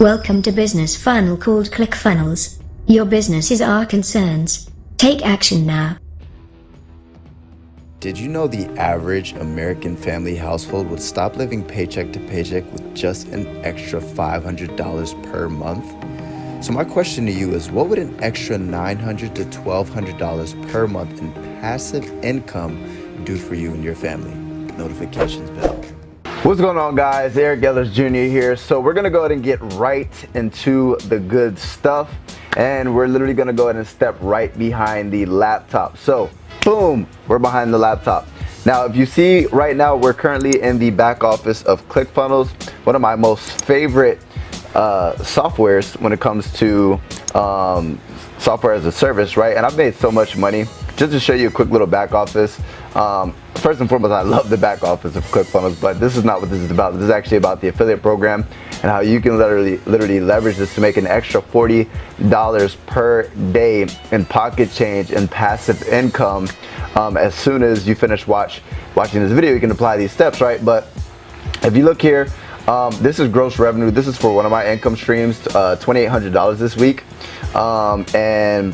Welcome to Business Funnel called ClickFunnels. Your business is our concerns. Take action now. Did you know the average American family household would stop living paycheck to paycheck with just an extra $500 per month? So my question to you is, what would an extra $900 to $1,200 per month in passive income do for you and your family? Notifications bell. What's going on, guys? Eric Ellers Jr. here. So we're gonna go ahead and get right into the good stuff, and we're literally gonna go ahead and step right behind the laptop. So boom, we're behind the laptop. Now, if you see right now, we're currently in the back office of ClickFunnels, one of my most favorite softwares when it comes to software as a service, right? And I've made so much money. Just to show you a quick little back office. First and foremost, I love the back office of ClickFunnels, but this is not what this is about. This is actually about the affiliate program and how you can literally leverage this to make an extra $40 per day in pocket change and passive income. As soon as you finish watching this video, you can apply these steps, right? But if you look here, this is gross revenue. This is for one of my income streams, $2,800 this week. And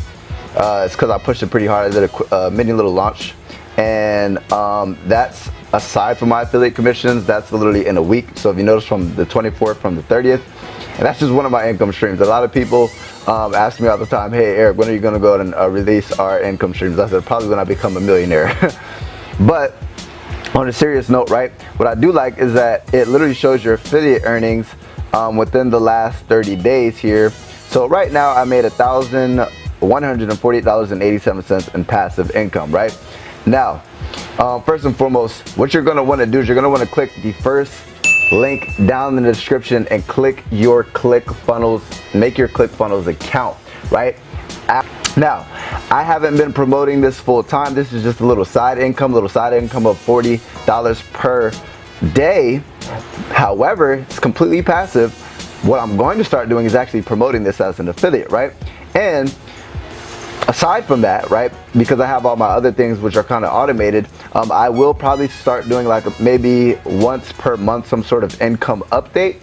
it's because I pushed it pretty hard. I did a mini little launch, and that's aside from my affiliate commissions. That's literally in a week. So if you notice, from the 24th, from the 30th, and that's just one of my income streams. A lot of people ask me all the time, "Hey Eric, when are you going to go ahead and release our income streams?" I said, probably when I become a millionaire. But on a serious note, right, what I do like is that it literally shows your affiliate earnings within the last 30 days here. So right now I made $1,148.87 in passive income, right? Now, first and foremost, what you're gonna wanna do is you're gonna wanna click the first link down in the description and click your ClickFunnels, make your ClickFunnels account, right? Now, I haven't been promoting this full time. This is just a little side income of $40 per day. However, it's completely passive. What I'm going to start doing is actually promoting this as an affiliate, right? And aside from that, right, because I have all my other things which are kind of automated, I will probably start doing like maybe once per month some sort of income update.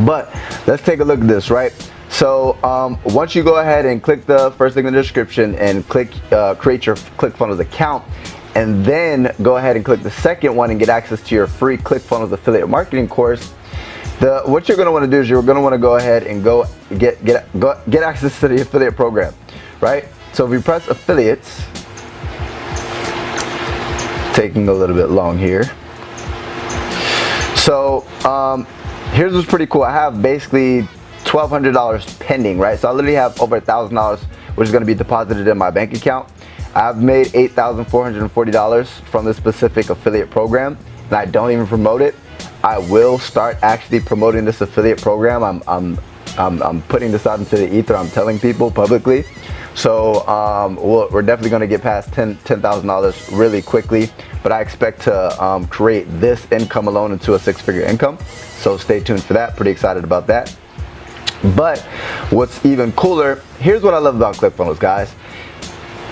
But let's take a look at this, right? So once you go ahead and click the first link in the description and click create your ClickFunnels account, and then go ahead and click the second one and get access to your free ClickFunnels affiliate marketing course, what you're going to want to do is you're going to want to go ahead and go get access to the affiliate program, right? So if you press affiliates, taking a little bit long here. So here's what's pretty cool. I have basically $1,200 pending, right? So I literally have over $1,000 which is going to be deposited in my bank account. I've made $8,440 from this specific affiliate program, and I don't even promote it. I will start actually promoting this affiliate program. I'm putting this out into the ether. I'm telling people publicly. So we're definitely going to get past $10,000 really quickly. But I expect to create this income alone into a six-figure income. So stay tuned for that. Pretty excited about that. But what's even cooler, here's what I love about ClickFunnels, guys.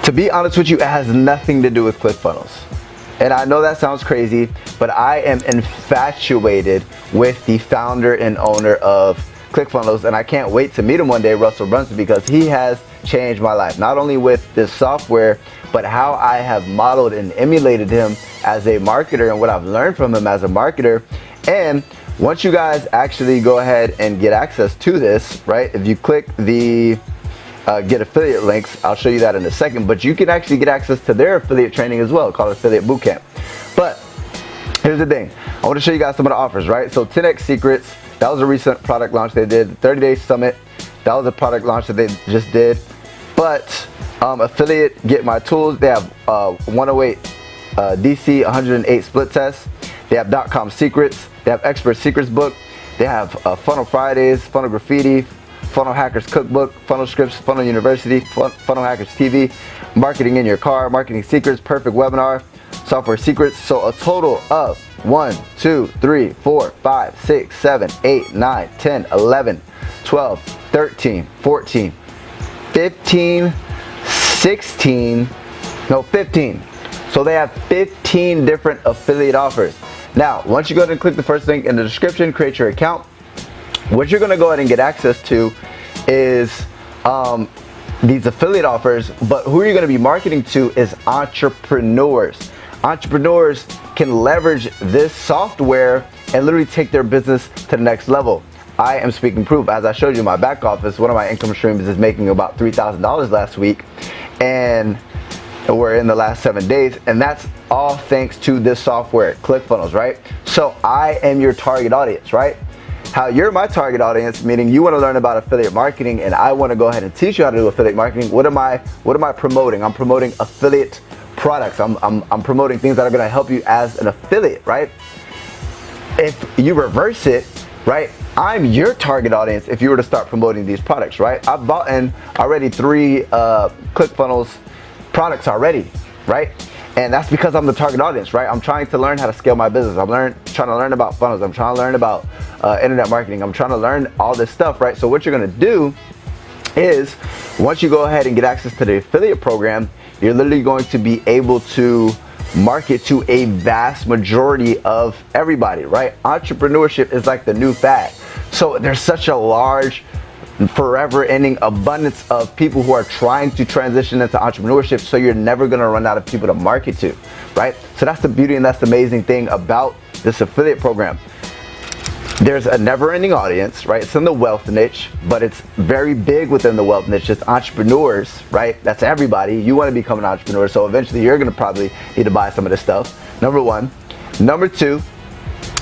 To be honest with you, it has nothing to do with ClickFunnels. And I know that sounds crazy, but I am infatuated with the founder and owner of ClickFunnels, and I can't wait to meet him one day, Russell Brunson, because he has changed my life, not only with this software, but how I have modeled and emulated him as a marketer and what I've learned from him as a marketer. And once you guys actually go ahead and get access to this, right, if you click the get affiliate links, I'll show you that in a second, but you can actually get access to their affiliate training as well, called Affiliate Bootcamp. But here's the thing, I want to show you guys some of the offers, right? So 10X Secrets, that was a recent product launch they did. 30-day summit, that was a product launch that they just did. But affiliate Get My Tools, they have 108 DC 108 split tests. They have .com secrets, they have expert secrets book, they have Funnel Fridays, Funnel Graffiti, Funnel Hackers Cookbook, Funnel Scripts, Funnel University, Funnel Hackers TV, Marketing in Your Car, Marketing Secrets, Perfect Webinar, Software Secrets. So a total of 1, 2, 3, 4, 5, 6, 7, 8, 9, 10, 11, 12, 13, 14, 15, 16, no, 15. So they have 15 different affiliate offers. Now, once you go ahead and click the first link in the description, create your account, what you're gonna go ahead and get access to is these affiliate offers, but who you're gonna be marketing to is entrepreneurs. Entrepreneurs can leverage this software and literally take their business to the next level. I am speaking proof. As I showed you in my back office, one of my income streams is making about $3,000 last week, and we're in the last 7 days, and that's all thanks to this software, ClickFunnels, right? So I am your target audience, right? How you're my target audience, meaning you want to learn about affiliate marketing, and I want to go ahead and teach you how to do affiliate marketing. What am I promoting? I'm promoting affiliate products. I'm promoting things that are going to help you as an affiliate, right? If you reverse it, right, I'm your target audience if you were to start promoting these products, right? I've bought in already 3 ClickFunnels products already, right? And that's because I'm the target audience, right? I'm trying to learn how to scale my business. I'm trying to learn about funnels. I'm trying to learn about internet marketing. I'm trying to learn all this stuff, right? So what you're gonna do is, once you go ahead and get access to the affiliate program, you're literally going to be able to market to a vast majority of everybody, right? Entrepreneurship is like the new fad. So there's such a large, forever ending abundance of people who are trying to transition into entrepreneurship, so you're never going to run out of people to market to, right? So that's the beauty and that's the amazing thing about this affiliate program. There's a never-ending audience, right? It's in the wealth niche, but it's very big within the wealth niche. It's entrepreneurs, right? That's everybody. You want to become an entrepreneur, so eventually you're going to probably need to buy some of this stuff. Number one. Number two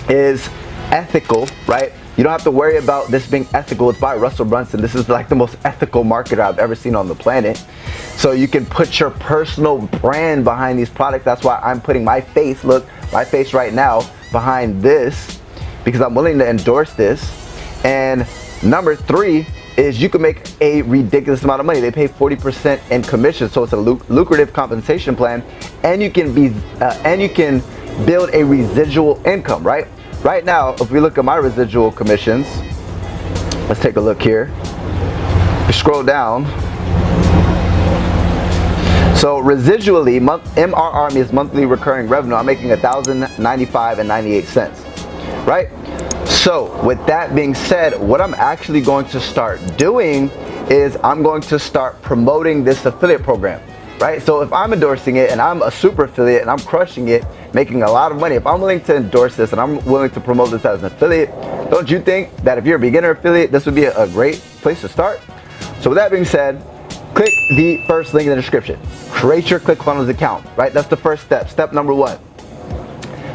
is ethical, right? You don't have to worry about this being ethical. It's by Russell Brunson. This is like the most ethical marketer I've ever seen on the planet. So you can put your personal brand behind these products. That's why I'm putting my face, look, my face right now behind this, because I'm willing to endorse this. And number three is you can make a ridiculous amount of money. They pay 40% in commission, so it's a lucrative compensation plan, and you can build a residual income, right? Right now, if we look at my residual commissions, let's take a look here. We scroll down. So residually, MRR means monthly recurring revenue. I'm making $1,095.98, right? So with that being said, what I'm actually going to start doing is I'm going to start promoting this affiliate program, right? So if I'm endorsing it and I'm a super affiliate and I'm crushing it, making a lot of money, if I'm willing to endorse this and I'm willing to promote this as an affiliate, don't you think that if you're a beginner affiliate, this would be a great place to start? So with that being said, click the first link in the description. Create your ClickFunnels account, right? That's the first step, step number one.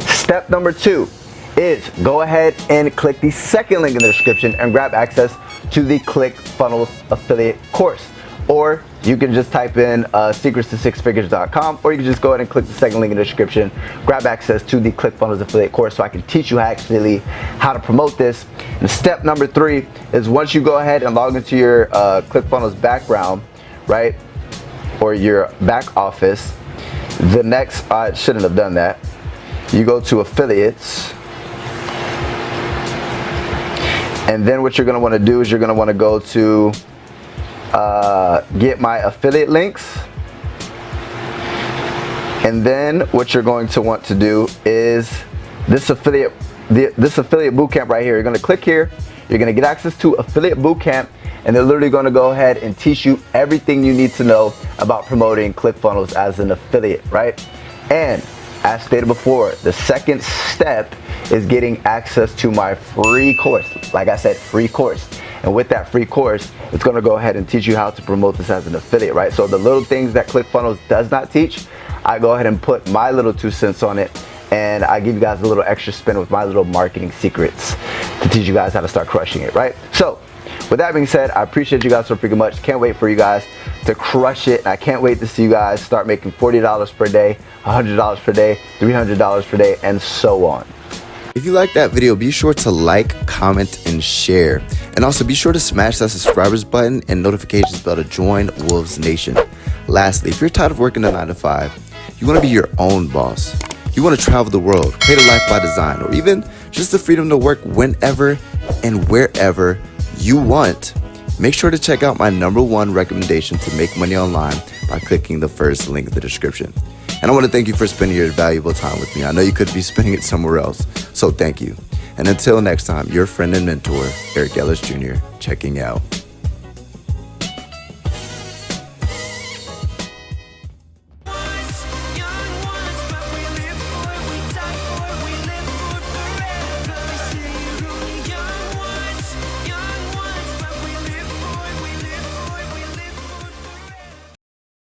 Step number two is go ahead and click the second link in the description and grab access to the ClickFunnels affiliate course. Or you can just type in secretstosixfigures.com, or you can just go ahead and click the second link in the description, grab access to the ClickFunnels affiliate course so I can teach you actually how to promote this. And step number three is once you go ahead and log into your ClickFunnels background, right, or your back office, the next, I shouldn't have done that. You go to affiliates, and then what you're going to want to do is you're going to want to go to get my affiliate links, and then what you're going to want to do is this affiliate bootcamp right here. You're going to click here, you're going to get access to affiliate bootcamp, and they're literally going to go ahead and teach you everything you need to know about promoting ClickFunnels as an affiliate, right? And as stated before, the second step is getting access to my free course. Like I said, free course. And with that free course, it's going to go ahead and teach you how to promote this as an affiliate, right? So the little things that ClickFunnels does not teach, I go ahead and put my little 2 cents on it, and I give you guys a little extra spin with my little marketing secrets to teach you guys how to start crushing it, right? So with that being said, I appreciate you guys so freaking much. Can't wait for you guys to crush it. And I can't wait to see you guys start making $40 per day, $100 per day, $300 per day, and so on. If you like that video, be sure to like, comment, and share. And also be sure to smash that subscribers button and notifications bell to join Wolves Nation. Lastly, if you're tired of working a 9 to 5, you want to be your own boss, you want to travel the world, create a life by design, or even just the freedom to work whenever and wherever you want, make sure to check out my #1 recommendation to make money online by clicking the first link in the description. And I want to thank you for spending your valuable time with me. I know you could be spending it somewhere else, so thank you. And until next time, your friend and mentor, Eric Ellis Jr., checking out.